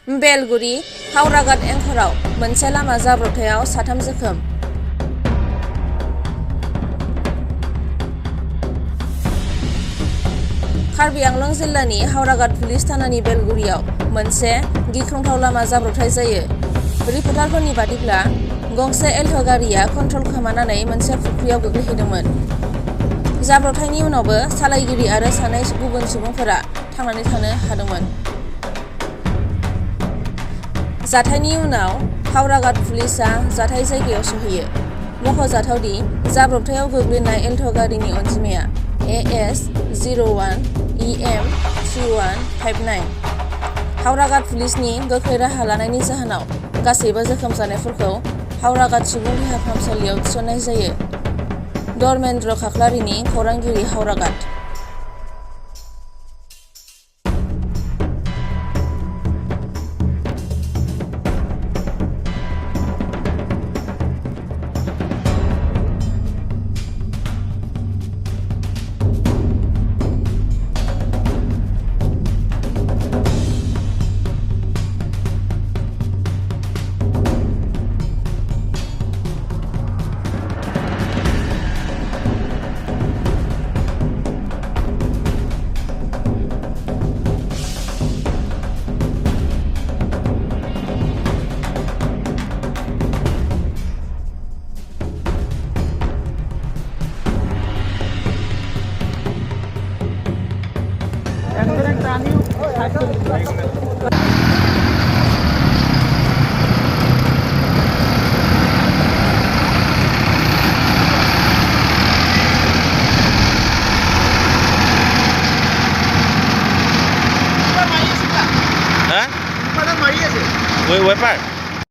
बेलगुरि हावराघाट एंखराव मोनसे लामा जाब्रबथायाव 3 जोखोम। कार्बि आंलं जिल्लानि हावराघाट पुलिस थानानि बेलगुरियाव मोनसे गिख्रंथाव लामा जाब्रबथाय जायो। रिपर्टारफोरनि बादिब्ला गंसे एल्ट' गारिया कन्ट्रल खोमानानै मोनसे फुख्रियाव गोग्लैहैदोंमोन। जाब्रबथायनि उनावबो सालायगिरि आरो सानै गुबुन सुबुंफोरा थांनानै थानो हादोंमोन। जाथायनि उनाव हावराघाट पुलिसआ जाथाय जायगायाव सौहैयो। मख'जाथावदि जाब्रबथायाव गोग्लैनाय एल्ट' गारिनि अनजिमाया AS01EM3159। हावराघाट पुलिसनि गोख्रै राहा लानायनि जाहोनाव गासैबो जोखोम जानायफोरखौ हावराघाट सुबुं देहा फाहामसालियाव थिसननाय जायो। धर्मेन्द्र खाख्लारिनि खौरांगिरि हावराघाट। Voy para